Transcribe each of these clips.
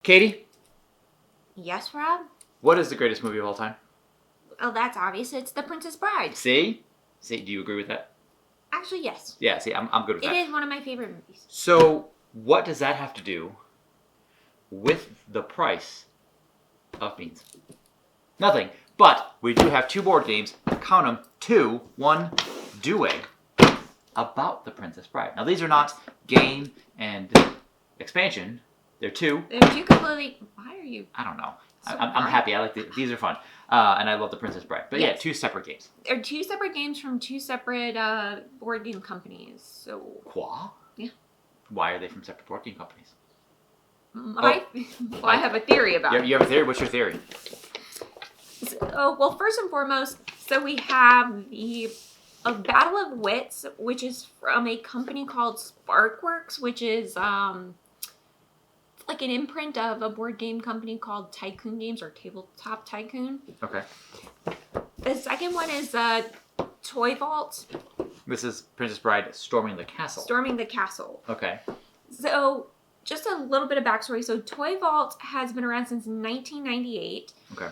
Katie, Yes, Rob? what is the greatest movie of all time? Oh, that's obvious. It's The Princess Bride. See? See, do you agree with that? Actually, yes. Yeah, see, I'm good with It that. is one of my favorite movies. So, what does that have to do with the price of beans? Nothing. But we do have two board games. Count them. 2, 1, duet about the Princess Bride. Now, these are not game and expansion. They're two. They're two completely... Why are you... I don't know. So I'm happy. I like these are fun. And I love the Princess Bride. But yeah, Yes. two separate games. They're two separate games from two separate board game companies. So... Quoi? Yeah. Why are they from separate board game companies? I have a theory about it. You have a theory? What's your theory? So, well, first and foremost, so we have the Battle of Wits, which is from a company called Sparkworks, which is like an imprint of a board game company called Tycoon Games or Tabletop Tycoon. Okay. The second one is Toy Vault, This is Princess Bride storming the castle. Storming the Castle. Okay. So, just a little bit of backstory. So, Toy Vault has been around since 1998. Okay.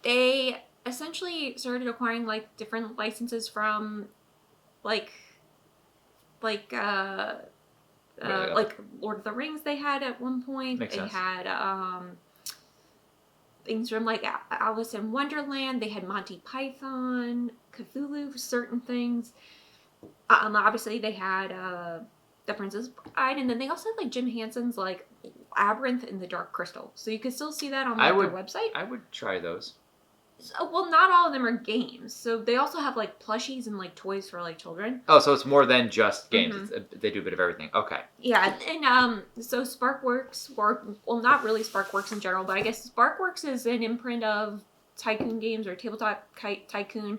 They essentially started acquiring like different licenses from like like Lord of the Rings they had at one point. Makes they sense. had things from like Alice in Wonderland. They had Monty Python, Cthulhu, certain things. Obviously they had The Princess Bride, and then they also had like Jim Henson's like Labyrinth in the Dark Crystal. So you can still see that on their website. I would try those. So, well, not all of them are games. So they also have like plushies and like toys for like children. Oh, so it's more than just games. They do a bit of everything. Okay. Yeah, and so Sparkworks, or well, not really Sparkworks in general, but I guess Sparkworks is an imprint of Tycoon Games or Tabletop Tycoon.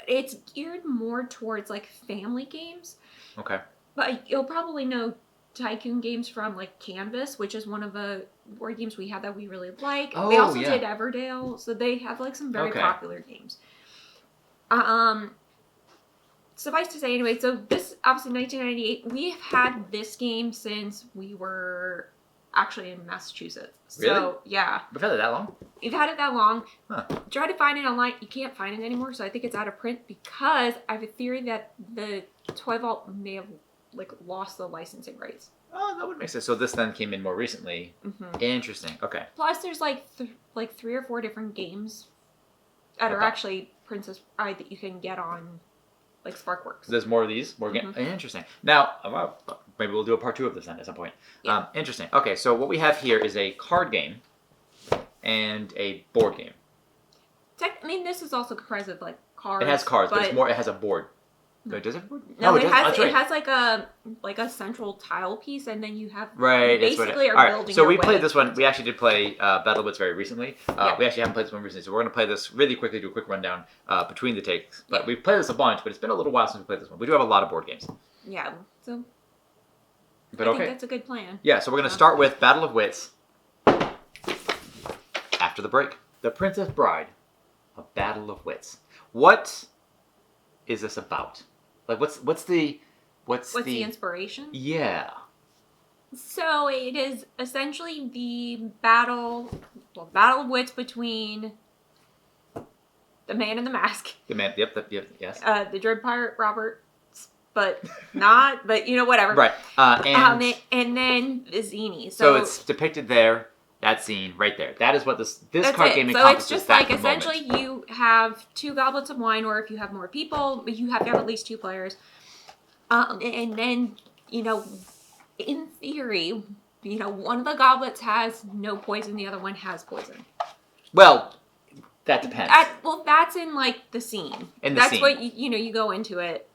It's geared more towards like family games. Okay. But you'll probably know Tycoon Games from like Canvas, which is one of the board games we have that we really like. Oh, they also yeah. did Everdale, so they have like some very Okay. popular games. Suffice to say, anyway, so this obviously 1998. We've had this game since we were actually in Massachusetts. Really? So yeah, We've had it that long? we've had it that long. Huh. Try to find it online. You can't find it anymore, so I think it's out of print because I have a theory that the Toy Vault may have like lost the licensing rights. Oh, that would make sense. So this then came in more recently. Mm-hmm. Interesting. Okay. Plus, there's like 3 or 4 different games that are Okay. actually Princess Bride that you can get on like Sparkworks. So there's more of these? More games? Interesting. Now, maybe we'll do a part 2 of this then at some point. Yeah. Interesting. Okay, so what we have here is a card game and a board game. I mean, this is also comprised of like cards. It has cards, but it's more. It has a board. No, does it have a board? No, it doesn't. has. That's It right. has like a central tile piece, and then you have Right. You basically are All right. building. So your we way. played this one. We actually did play Battle of Wits very recently. Yeah. We actually haven't played this one recently, so we're going to play this really quickly. Do a quick rundown between the takes. But we've played this a bunch, but it's been a little while since we played this one. We do have a lot of board games. Yeah. So. But I okay. think that's a good plan. Yeah. So we're going to start with Battle of Wits after the break. The Princess Bride, a Battle of Wits. What is this about? Like, what's the inspiration? Yeah. So it is essentially the battle of wits between the Man in the Mask, The man. Yep. Yes. the Dread Pirate Roberts, but not, but you know, whatever. Right. And then the Zini. So it's depicted there. That scene right there. That is what this that's card it. game So encompasses. it's just that like moment. essentially you have 2 goblets of wine, or if you have more people, you have to have at least 2 players. And then, you know, in theory, you know, one of the goblets has no poison, the other one has poison. Well, that depends. That's in like the scene. In the that's scene. what you go into it.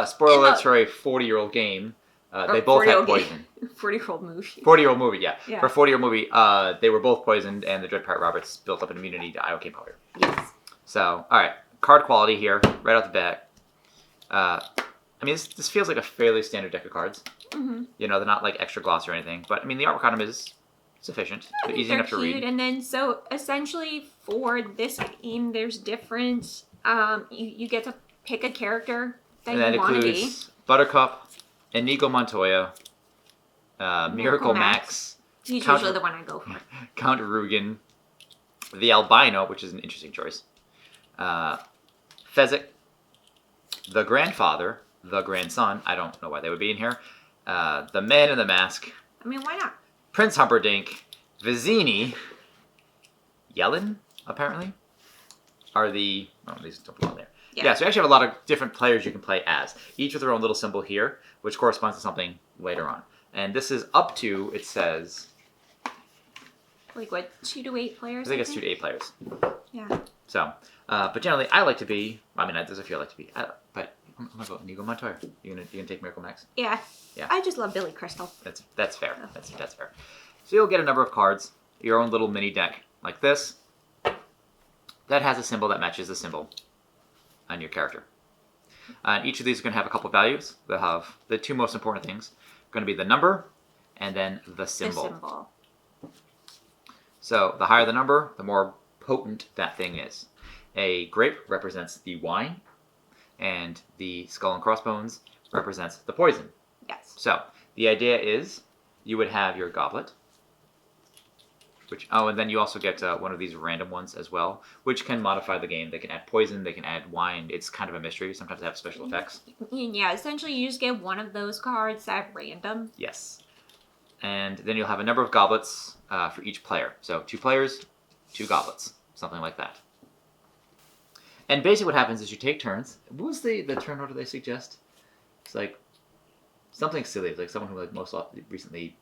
Spoiler alerts for a 40-year-old game. They both had poison. 40-year-old movie. 40-year-old movie, yeah. Yeah. For a 40-year-old movie, they were both poisoned, and the Dread Pirate Roberts built up an immunity to iocane powder. Yes. So, all right, card quality here, right off the bat. I mean, this feels like a fairly standard deck of cards. Mm-hmm. You know, they're not like extra glossy or anything, but I mean, the artwork on them is sufficient. They're easy enough to read. And then, so essentially for this game, there's different. You get to pick a character that And you that want to be. includes Buttercup, Inigo Montoya, Miracle Max, He's Count- usually the one I go for. Count Rugen, the albino, which is an interesting choice. Fezzik, the grandfather, the grandson. I don't know why they would be in here. The man in the mask. I mean, why not? Prince Humperdinck, Vizzini, Yellen, apparently, are the... Oh, these don't belong there. Yeah, so you actually have a lot of different players you can play as, each with their own little symbol here, which corresponds to something later on. And this is up to, it says... Like, what, 2 to 8 players? I think it's 2 to 8 players. Yeah. So, but generally, I like to be... I mean, there's a few I like to be... but I'm going to go Inigo Montoya. You gonna take Miracle Max? Yeah. Yeah. I just love Billy Crystal. That's fair. That's fair. So you'll get a number of cards, your own little mini deck like this, that has a symbol that matches the symbol on your character. Each of these are going to have a couple values. They'll have the 2 most important things, going to be the number and then the symbol. The symbol. So the higher the number, the more potent that thing is. A grape represents the wine, and the skull and crossbones represents the poison. Yes. So the idea is you would have your goblet, and then you also get one of these random ones as well, which can modify the game. They can add poison, they can add wine. It's kind of a mystery. Sometimes they have special effects. Yeah, essentially you just get one of those cards at random. Yes. And then you'll have a number of goblets for each player. So 2 players, 2 goblets, something like that. And basically what happens is you take turns. What was the turn order they suggest? It's like something silly. It's like someone who most recently...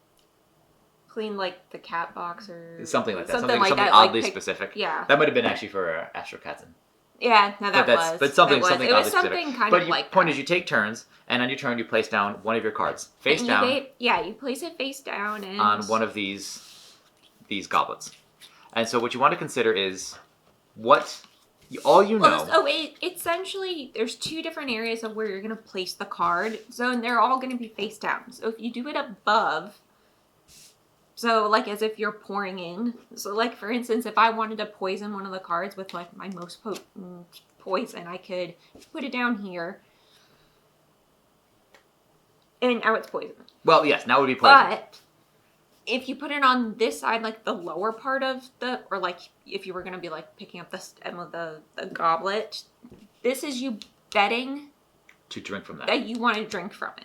Clean, like, the cat box or... Something like that. Something like that, oddly like, specific. Yeah. That might have been actually for Astro Katzen. Yeah, no, that was. But something it was oddly something specific. kind but of like point that. is you take turns, and on your turn you place down one of your cards. Face down. You place it face down and... On one of these goblets. And so what you want to consider is essentially, there's 2 different areas of where you're going to place the card. So, and they're all going to be face down. So if you do it above... So, like, as if you're pouring in. So, like, for instance, if I wanted to poison one of the cards with, like, my most potent poison, I could put it down here. And now it's poison. Well, yes, now it would be poison. But if you put it on this side, like, the lower part of or, like, if you were going to be, like, picking up the stem of the goblet, this is you betting... To drink from that. That you want to drink from it.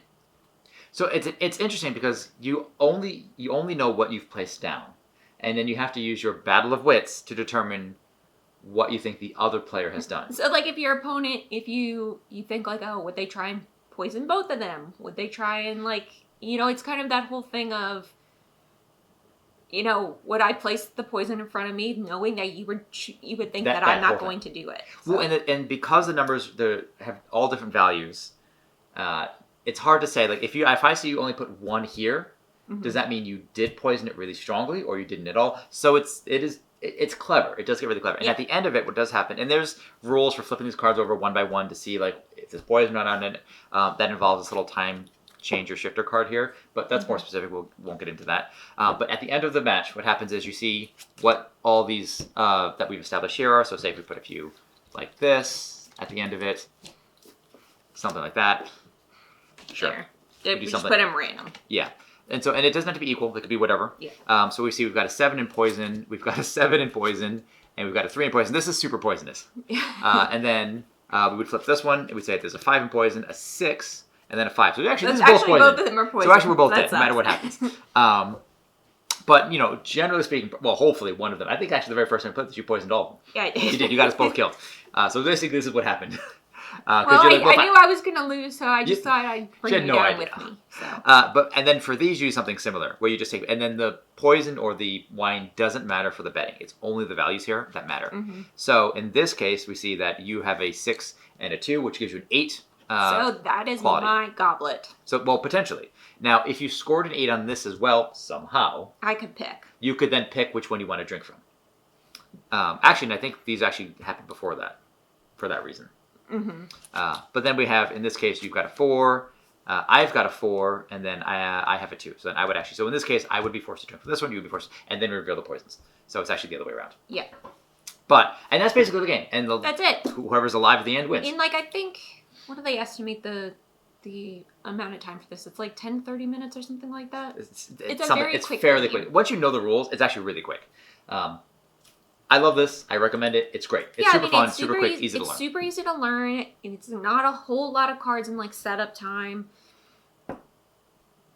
So it's interesting because you only know what you've placed down, and then you have to use your battle of wits to determine what you think the other player has done. So, like, if your opponent, if you think, like, oh, would they try and poison both of them? Would they try and, like, it's kind of that whole thing of, would I place the poison in front of me knowing that you would think that I'm not going to do it? So. Well, and because the numbers have all different values, it's hard to say. Like, if I see you only put 1 here, does that mean you did poison it really strongly or you didn't at all? So it's clever. It does get really clever. And at the end of it, what does happen, and there's rules for flipping these cards over one by one to see, like, if there's poison or not on it. That involves this little time changer shifter card here, but that's more specific. We won't get into that. But at the end of the match, what happens is you see what all these that we've established here are. So say if we put a few like this at the end of it, something like that. Sure. We just put them random. Yeah. And it doesn't have to be equal. It could be whatever. Yeah. So we see we've got a 7 in poison, we've got a 7 in poison, and we've got a 3 in poison. This is super poisonous. And then we would flip this one, and we'd say there's a 5 in poison, a 6, and then a 5. So this is both poison. Both of them are poison. So actually we're both dead, no matter what happens. But, generally speaking, well, hopefully one of them. I think actually the very first time I played this, you poisoned all of them. Yeah, I did. You did. You got us both killed. So basically this is what happened. I knew I was going to lose, so I just thought I'd bring you down with me. So. And then for these, you do something similar, where you just take, and then the poison or the wine doesn't matter for the betting. It's only the values here that matter. Mm-hmm. So in this case, we see that you have a 6 and a 2, which gives you an 8. So that is quality. My goblet. So, well, potentially. Now, if you scored an 8 on this as well, somehow, I could pick. You could then pick which one you want to drink from. Actually, I think these actually happened before that, for that reason. Mm-hmm. But then we have, in this case, you've got a 4, I've got a 4, and then I have a 2. So then I would actually, so in this case, I would be forced to drink from this one, you would be forced, and then reveal the poisons. So it's actually the other way around. Yeah. And that's basically the game. And that's it. Whoever's alive at the end wins. And, like, I think, what do they estimate the the amount of time for this? It's like 10, 30 minutes or something like that. It's Very quick fairly game. quick. Once you know the rules, it's actually really quick. I love this. I recommend it. It's great. It's super fun, super quick, easy to learn. It's super easy to learn. It's not a whole lot of cards and like setup time.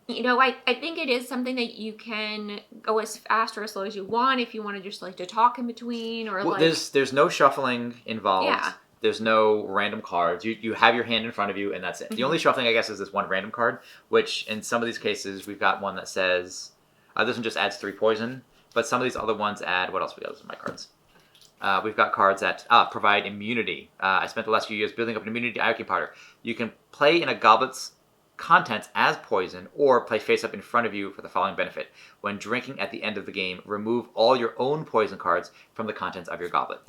You know, I think it is something that you can go as fast or as slow as you want if you want to just like to talk in between or well, like. There's no shuffling involved. Yeah. There's no random cards. You have your hand in front of you, and that's it. The only shuffling, I guess, is this one random card, which in some of these cases, we've got one that says, this one just adds 3 poison, but some of these other ones add, what else we got? Those are my cards. We've got cards that provide immunity. I spent the last few years building up an immunity to iocane powder. You can play in a goblet's contents as poison or play face up in front of you for the following benefit. When drinking at the end of the game, remove all your own poison cards from the contents of your goblet.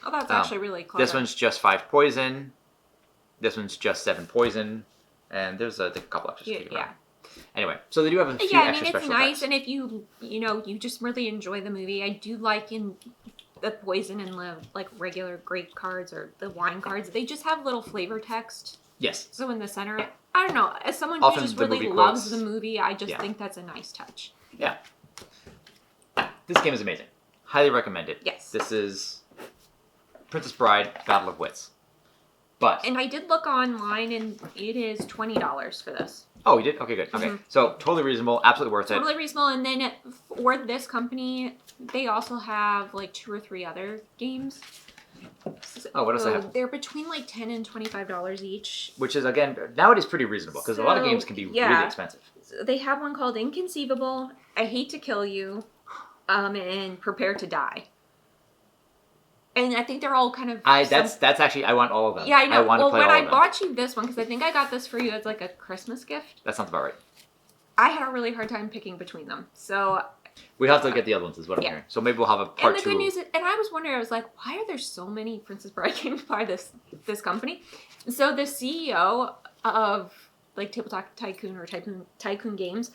Oh, that's actually really clever. This one's just 5 poison. This one's just 7 poison. And there's a couple extras. Yeah. Anyway, so they do have a few extra special it's nice, effects. and if you just really enjoy the movie, I do like in the poison and the like regular grape cards or the wine cards, they just have little flavor text. Yes. So in the center, I don't know, as someone Often who just the really movie loves quotes. the movie, I just think that's a nice touch. Yeah. This game is amazing. Highly recommend it. Yes. This is Princess Bride, Battle of Wits. But And I did look online, and it is $20 for this. oh, you did? Okay, good. Okay, so totally reasonable, absolutely worth it. Totally reasonable. And then for this company, they also have like 2 or 3 other games. Oh, what else they have? They're between like $10 and $25 each. Which is, again, nowadays pretty reasonable, because a lot of games can be really expensive. So they have one called Inconceivable, I Hate to Kill You, and Prepare to Die. And I think they're all kind of... That's actually, I want all of them. Yeah, I know. want to play all of them. I bought you this one, because I think I got this for you as like a Christmas gift, That sounds about right. I had a really hard time picking between them. So... We have to get the other ones, is what I'm hearing. So maybe we'll have a part 2. And the good news is, and I was wondering, I was like, why are there so many Princess Bride games by this company? And so the CEO of like Tabletop Tycoon or Tycoon Games,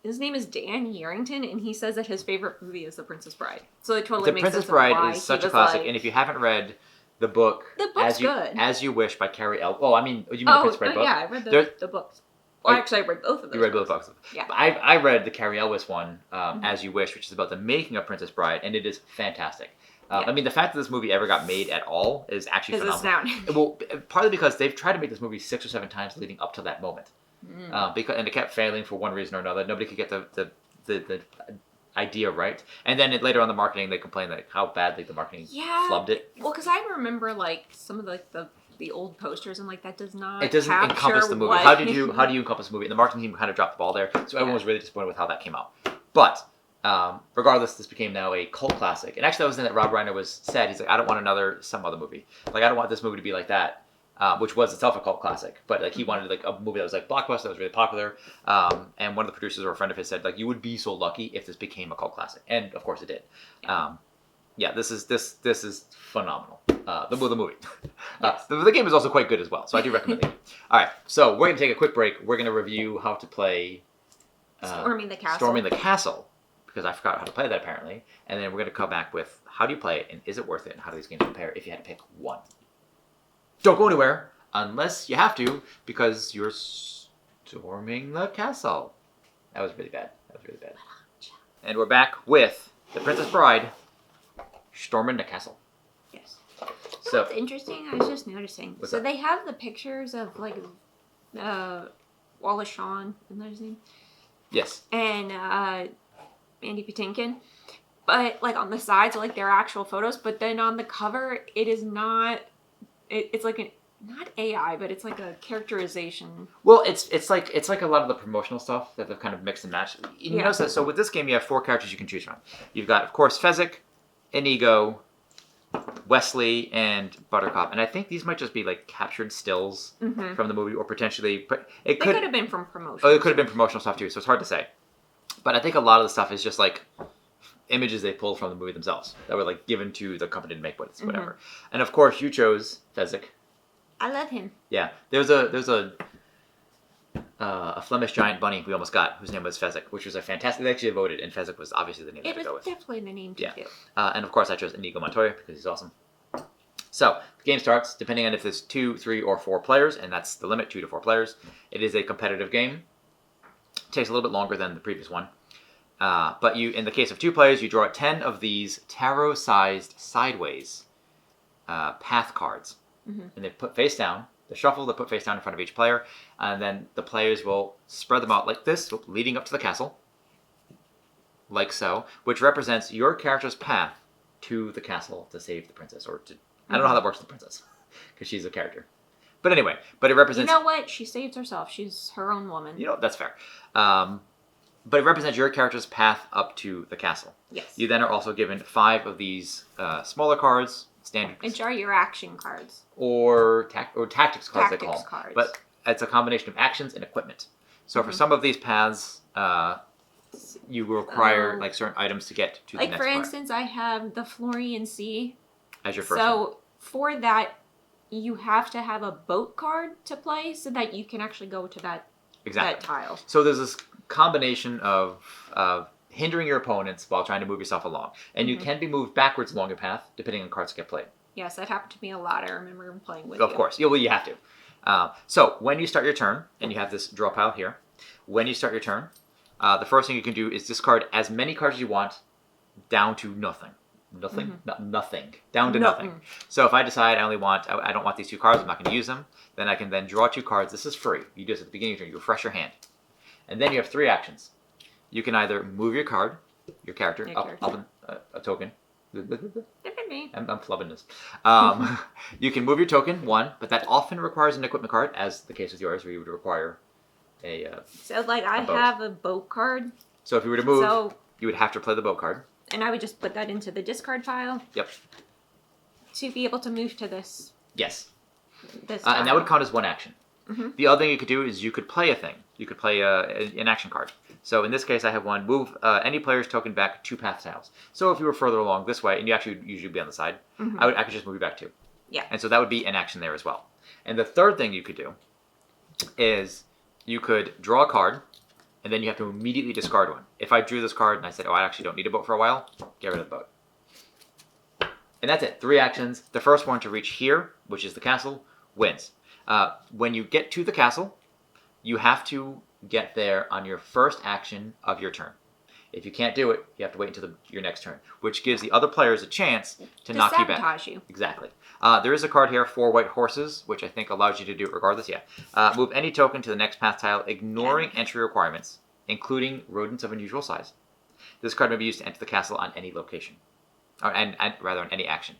his name is Dan Yerington, and he says that his favorite movie is The Princess Bride. So it totally makes sense. The Princess Bride is such a classic, and if you haven't read the book, the book's good. As You Wish by Carrie L. Oh, I mean, you mean the Princess Bride book? Yeah, I read the books. Well, actually, I read both of those. You read both books. Yeah. I read the Carrie Elwes one, As You Wish, which is about the making of Princess Bride, and it is fantastic. I mean, the fact that this movie ever got made at all is actually phenomenal. Well, partly because they've tried to make this movie 6 or 7 times leading up to that moment, and it kept failing for one reason or another. Nobody could get the idea right, and then later on the marketing, they complained like how badly the marketing flubbed it. Well, because I remember like some of the old posters, and like that does not. It doesn't encompass the movie. How do you encompass the movie? And the marketing team kind of dropped the ball there, so everyone was really disappointed with how that came out. But regardless, this became now a cult classic. And actually, that was the thing that Rob Reiner was said. He's like, I don't want some other movie. Like, I don't want this movie to be like that, which was itself a cult classic. But like, he wanted like a movie that was like blockbuster, that was really popular. And one of the producers or a friend of his said, like, you would be so lucky if this became a cult classic. And of course, it did. This is phenomenal. The movie. Yes. The game is also quite good as well, so I do recommend the game. All right, so we're going to take a quick break. We're going to review how to play Storming the Castle. Storming the Castle, because I forgot how to play that apparently. And then we're going to come back with how do you play it, and is it worth it, and how do these games compare if you had to pick one. Don't go anywhere unless you have to, because you're storming the castle. That was really bad. And we're back with The Princess Bride, Storming the Castle. Yes. So What's interesting, I was just noticing. What's so that? they have the pictures of like Wallace Shawn, isn't that his name? Yes. And Mandy Patinkin. But like on the sides are like their actual photos, but then on the cover it is not it's like not AI, but it's like a characterization. Well, it's like a lot of the promotional stuff that they've kind of mixed and matched. You notice that, so with this game you have 4 characters you can choose from. You've got, of course, Fezzik, Inigo, Wesley, and Buttercup, and I think these might just be like captured stills from the movie, or potentially, but They could have been from promotion. Oh, it could have been promotional stuff too, so it's hard to say. But I think a lot of the stuff is just like images they pulled from the movie themselves that were like given to the company to make whatever. And of course, you chose Fezzik. I love him. Yeah, there's a Flemish giant bunny we almost got, whose name was Fezzik, which was a fantastic. They actually voted, and Fezzik was obviously the name to go with. It was definitely the name to do. And of course, I chose Inigo Montoya because he's awesome. So the game starts depending on if there's 2, 3, or 4 players, and that's the limit, 2 to 4 players. It is a competitive game. It takes a little bit longer than the previous one. But in the case of 2 players, you draw 10 of these tarot-sized sideways path cards. And they're put face down. They're shuffled, they're put face down in front of each player, and then the players will spread them out like this, leading up to the castle, like so, which represents your character's path to the castle to save the princess, or to... I don't know how that works with the princess, because she's a character. But anyway, it represents... You know what? She saves herself. She's her own woman. That's fair. But it represents your character's path up to the castle. Yes. You then are also given 5 of these smaller cards, standard... Which are your action cards. Or tactics cards, they call them. Cards. But it's a combination of actions and equipment. So for some of these paths, you will require certain items to get to the next part. Like for instance, I have the Florian Sea. As your first one. So for that, you have to have a boat card to play so that you can actually go to that tile. So there's this combination of hindering your opponents while trying to move yourself along. And you can be moved backwards along a path, depending on cards that get played. Yes, that happened to me a lot. I remember playing with you. Of course. You have to. So when you start your turn, and you have this draw pile here, when you start your turn, the first thing you can do is discard as many cards as you want down to nothing. Nothing? Nothing. Down to nothing. So if I decide I don't want these 2 cards, I'm not going to use them, then I can then draw 2 cards. This is free. You do this at the beginning of your turn. You refresh your hand. And then you have 3 actions. You can either move your card, your character, up a token. I'm flubbing this. You can move your token, 1, but that often requires an equipment card, as the case with yours, where you would require a So like I have a boat card. So if you were to move, you would have to play the boat card. And I would just put that into the discard pile. Yep. To be able to move to this. Yes. This and that would count as 1 action. The other thing you could do is you could play a thing. You could play an action card. So in this case, I have 1. Move any player's token back 2 path tiles. So if you were further along this way, and you actually would usually be on the side, I could just move you back 2. Yeah. And so that would be an action there as well. And the third thing you could do is you could draw a card, and then you have to immediately discard 1. If I drew this card and I said, I actually don't need a boat for a while, get rid of the boat. And that's it. 3 actions. The first one to reach here, which is the castle, wins. When you get to the castle, you have to get there on your first action of your turn. If you can't do it, you have to wait until your next turn, which gives the other players a chance to knock you back. Sabotage you. Exactly. There is a card here, 4 white horses, which I think allows you to do it regardless. Yeah. Move any token to the next path tile, ignoring entry requirements, including rodents of unusual size. This card may be used to enter the castle on any location, and rather on any action.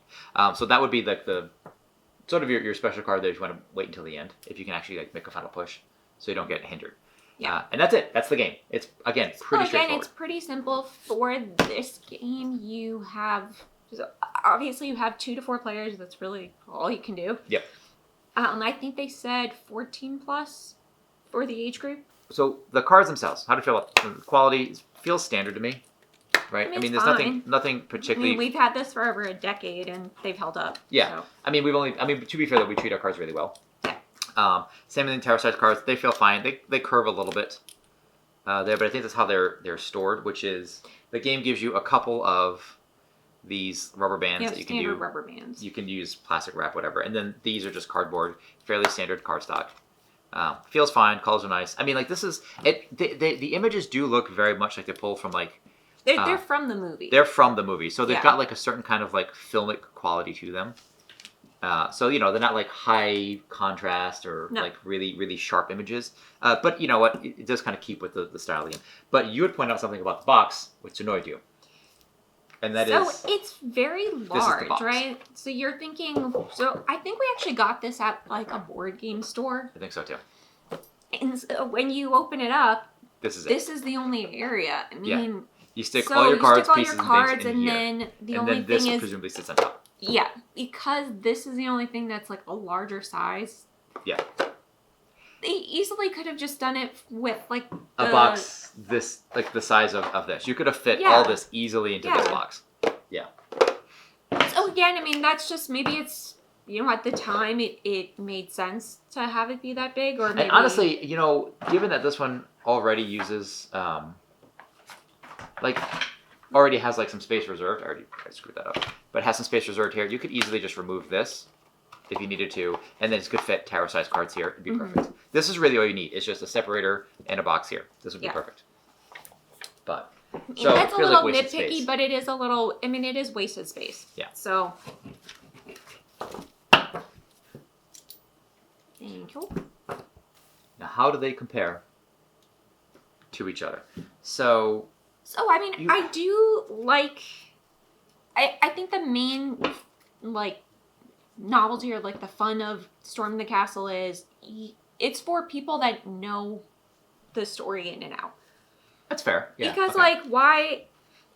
So that would be the sort of your special card there if you want to wait until the end, if you can actually make a final push, so you don't get hindered. Yeah. And that's it. That's the game. It's, again, pretty straightforward. It's pretty simple. For this game, you have... Obviously, you have 2 to 4 players. That's really all you can do. Yep. I think they said 14 plus for the age group. So the cards themselves, how do you feel about the quality? It feels standard to me, right? I mean, there's fine. nothing particularly... we've had this for over a decade, and they've held up. Yeah. So. To be fair, though, we treat our cards really well. Same with the tarot-sized cards. They feel fine. They curve a little bit there, but I think that's how they're stored, which is the game gives you a couple of these rubber bands that you can do. Rubber bands. You can use plastic wrap, whatever, and then these are just cardboard, fairly standard cardstock. Feels fine. Colors are nice. This is it. The images do look very much like they pull from They're from the movie. They're from the movie, so they've got a certain kind of filmic quality to them. So they're not high contrast or really really sharp images. But you know what? It does kind of keep with the style of the game. But you would point out something about the box which annoyed you, and that is. So it's very large, right? So you're thinking. So I think we actually got this at a board game store. I think so too. And so when you open it up, this is the only area. I mean, you stick all your cards, pieces, and things in here, then the and only then this thing is presumably sits on top. Yeah, because this is the only thing that's a larger size. Yeah. They easily could have just done it with a box this the size of this. You could have fit all this easily into this box. Yeah. So again, that's just maybe it's at the time it made sense to have it be that big, or maybe... And honestly, given that this one already uses already has like some space reserved. I screwed that up. But it has some space reserved here. You could easily just remove this if you needed to. And then it could fit tarot-sized cards here. It'd be perfect. This is really all you need. It's just a separator and a box here. This would be perfect. But, so that's it a feels little like wasted nitpicky, space. but it is a little, I mean, it is wasted space. Yeah. So, thank you. Now, how do they compare to each other? So I mean, I do like, I think the main, like, novelty or, like, the fun of Storming the Castle is, it's for people that know the story in and out. that's fair. Yeah, because, like, why,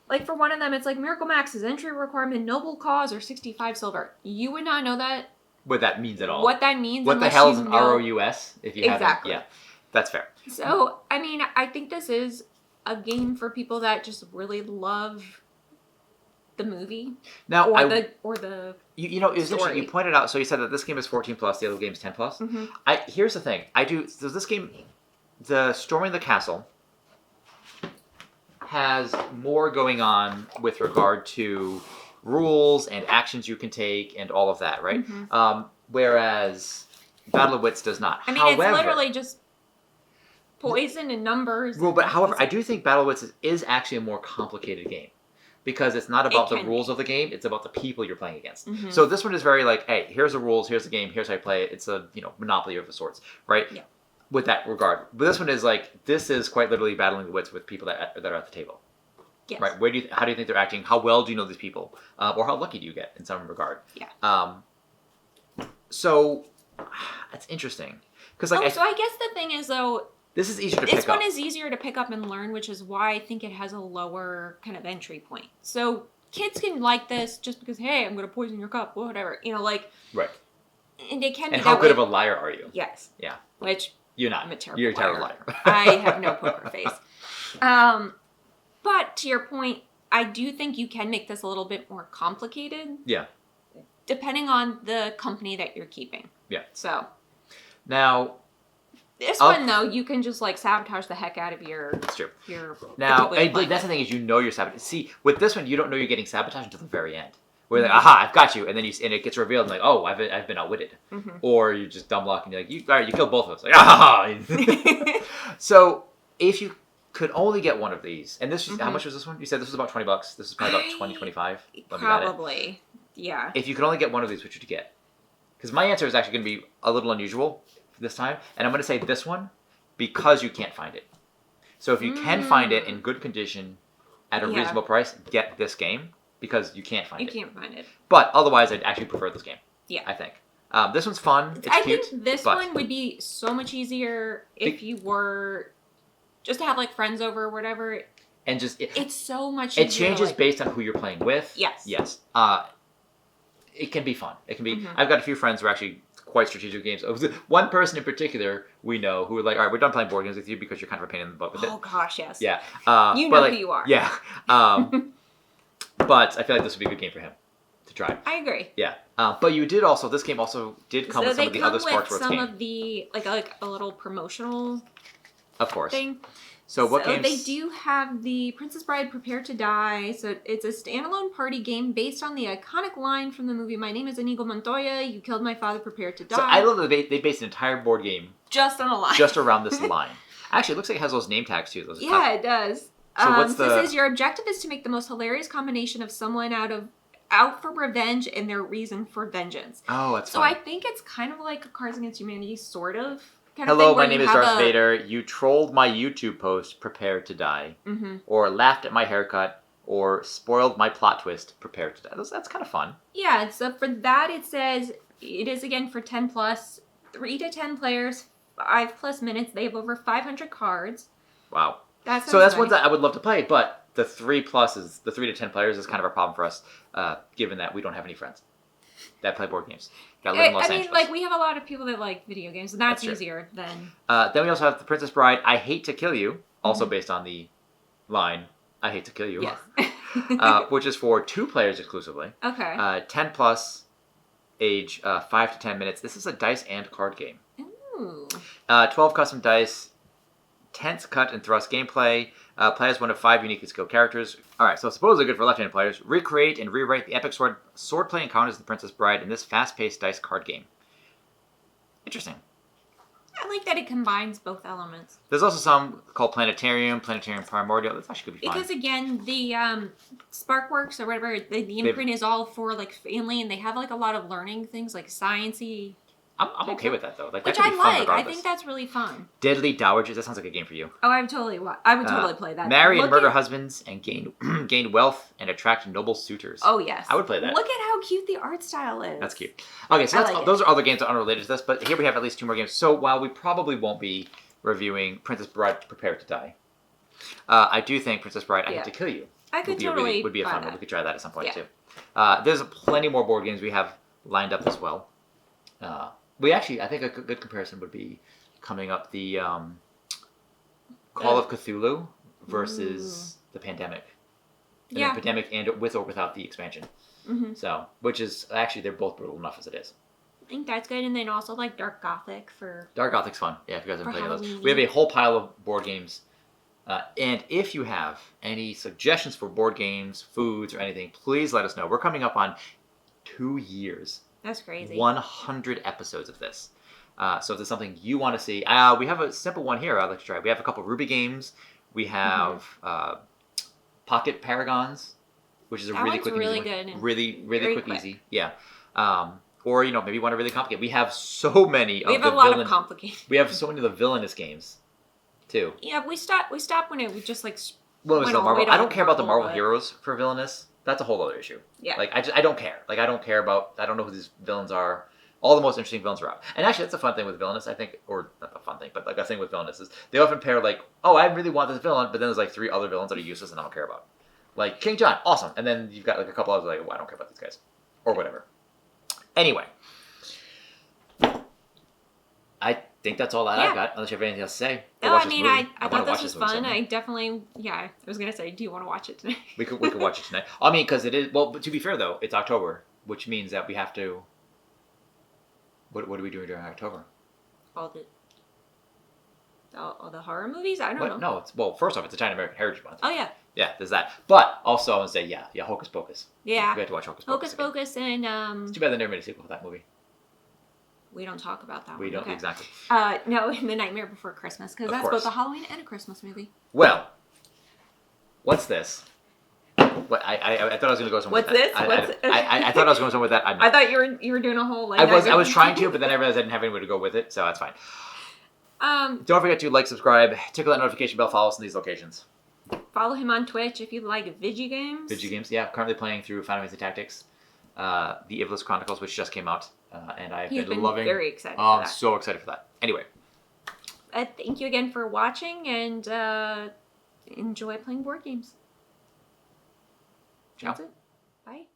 like, for one of them, it's like, Miracle Max's entry requirement, noble cause, or 65 silver. You would not know that. What that means at all. What that means. What the hell is an ROUS if you Exactly. haven't? Yeah, that's fair. So, I mean, I think this is a game for people that just really love the movie. Now, or the you know, it was story. interesting. You pointed out, so you said that this game is 14 plus, the other game is 10 plus. Here's the thing. So this game, the Storming the Castle, has more going on with regard to rules and actions you can take and all of that, right? Whereas Battle of Wits does not. I mean, however, it's literally just poison and numbers. Well, but however, I do think Battle of Wits is actually a more complicated game. Because it's not about the rules of the game, it's about the people you're playing against. So this one is very like, hey, here's the rules, here's the game, here's how you play it. It's a, Monopoly of sorts, right? Yeah. With that regard. But this one is like, this is quite literally battling the wits with people that are at the table. Yes. Right? How do you think they're acting? How well do you know these people? Or how lucky do you get in some regard? Yeah. So, that's interesting. Because so I guess the thing is, though, this is easier to pick up. This one is easier to pick up and learn, which is why I think it has a lower kind of entry point. So kids can like this just because, hey, I'm going to poison your cup, whatever. Right. And it can be And how that good way. of a liar are you? Yes. Yeah. Which You're not. I'm a terrible You're a terrible liar. I have no poker face. But to your point, I do think you can make this a little bit more complicated. Yeah. Depending on the company that you're keeping. Yeah. So. Now. This one, though, you can just, like, sabotage the heck out of your... That's true. Your now, that's the thing is you're sabotaged. See, with this one, you don't know you're getting sabotaged until the very end. Where you're like, aha, I've got you. And then and it gets revealed, and like, oh, I've been outwitted. Or you just dumb luck, and you're like, all right, you killed both of us. Like, ah! So, if you could only get one of these, and this, how much was this one? You said this was about $20. This is probably about 20, 25. Probably, yeah. If you could only get one of these, which would you get? Because my answer is actually going to be a little unusual this time, and I'm going to say this one because you can't find it. So if you can find it in good condition at a reasonable price, get this game because you can't find it. You can't find it. But otherwise, I'd actually prefer this game. Yeah. I think. This one's fun. It's cute. I think this one would be so much easier if you were just to have like friends over or whatever. And just it's so much easier. It easier changes based on who you're playing with. Yes. Yes. It can be fun. It can be. I've got a few friends who are actually quite strategic games. One person in particular we know who were like, all right, we're done playing board games with you because you're kind of a pain in the butt with it. Oh gosh, yes. Yeah. You know who you are. Yeah. But I feel like this would be a good game for him to try. I agree. Yeah. But this game also did come with some of the other Spark Sports games. some of the, like a little promotional of course. thing. So what games? They do have the Princess Bride Prepare to Die. So it's a standalone party game based on the iconic line from the movie My Name is Inigo Montoya, You Killed My Father, Prepare to Die. So I love that they based an entire board game just on a line. Just around this line. Actually, it looks like it has those name tags too. It does. So what's it says your objective is to make the most hilarious combination of someone out for revenge and their reason for vengeance. Oh, that's so fun. I think it's kind of like a Cards Against Humanity sort of. Hello, my name is Darth Vader. You trolled my YouTube post, prepare to die. Or laughed at my haircut, or spoiled my plot twist, prepare to die. That's kind of fun. Yeah, so for that it says, it is again for 10 plus, 3 to 10 players, 5+ minutes. They have over 500 cards. Wow. That's ones that I would love to play, but the 3 to 10 players is kind of a problem for us, given that we don't have any friends that play board games. That live in Los Angeles. Like, we have a lot of people that like video games, and that's easier than... Then we also have The Princess Bride, I Hate to Kill You, also based on the line, I Hate to Kill You. Yes. Which is for 2 players exclusively. Okay. 10 plus, age 5 to 10 minutes. This is a dice and card game. Ooh. 12 custom dice, tense cut and thrust gameplay, Play as one of 5 uniquely skilled characters. Alright, so supposedly good for left-handed players. Recreate and rewrite the epic swordplay encounters of the Princess Bride in this fast-paced dice card game. Interesting. I like that it combines both elements. There's also some called Planetarium Primordial. That's actually could be fun. Because again, the Sparkworks or whatever, the imprint is all for like family, and they have like a lot of learning things like sciencey. I'm okay with that though. Like, Which that could be fun I regardless. think that's really fun. Deadly Dowagers. That sounds like a game for you. Oh, I would totally play that. Marry and murder husbands and gain wealth and attract noble suitors. Oh yes, I would play that. Look at how cute the art style is. That's cute. Okay, so those are other games that are unrelated to this, but here we have at least 2 more games. So while we probably won't be reviewing Princess Bride Prepare to Die, I do think Princess Bride I Have to Kill You would be a fun one. We could try that at some point too. There's plenty more board games we have lined up as well. I think a good comparison would be coming up the Call of Cthulhu versus the Pandemic. And the Pandemic and with or without the expansion. Mm-hmm. So, which is actually they're both brutal enough as it is. I think that's good, and then also like Dark Gothic for. Dark Gothic's fun. Yeah, if you guys haven't played those, we have a whole pile of board games. And if you have any suggestions for board games, foods, or anything, please let us know. We're coming up on 2 years. That's crazy. 100 episodes of this. So if there's something you want to see, we have a simple one here I'd like to try. We have a couple of Ruby games. We have Pocket Paragons, which is a really quick and easy one. Really quick, easy. Yeah. Or, maybe you want to really complicate. We have so many of the We have a lot of complicated. We have so many of the villainous games, too. Yeah, we stopped when it was just like... Well, it was the Marvel. I don't care about the Marvel heroes for villainous. That's a whole other issue. Yeah. Like, I don't care. Like, I don't care about... I don't know who these villains are. All the most interesting villains are out. And actually, that's a fun thing with villainous, I think. Or, not a fun thing, but like a thing with villainous is they often pair like, oh, I really want this villain, but then there's like 3 other villains that are useless and I don't care about. Like, King John, awesome. And then you've got like a couple others like, well, I don't care about these guys. Or whatever. Anyway. I think that's all I've got, unless you have anything else to say. No, I thought this was fun. I definitely, I was going to say, do you want to watch it tonight? we could watch it tonight. I mean, because it is, well, but to be fair, though, it's October, which means that we have to, what are we doing during October? All the horror movies? I don't know. No, first off, it's a China American Heritage Month. Oh, yeah. Yeah, there's that. But also, I want to say, yeah, Hocus Pocus. Yeah. We have to watch Hocus Hocus Pocus. Pocus and... It's too bad they never made a sequel for that movie. We don't talk about that We don't, exactly. No, The Nightmare Before Christmas, because that's both a Halloween and a Christmas movie. Well, what's this? What, I thought I was going to go somewhere with that. What's this? I thought I was going somewhere with that. I thought you were doing a whole... Like, I was trying to, but then I realized I didn't have anywhere to go with it, so that's fine. Don't forget to like, subscribe, tickle that notification bell, follow us in these locations. Follow him on Twitch if you like Vigi games. Vigi games, yeah. Currently playing through Final Fantasy Tactics, the Evilus Chronicles, which just came out, and I've been loving. Very excited. Oh, I'm so excited for that. Anyway, thank you again for watching, and enjoy playing board games. Ciao. That's it. Bye.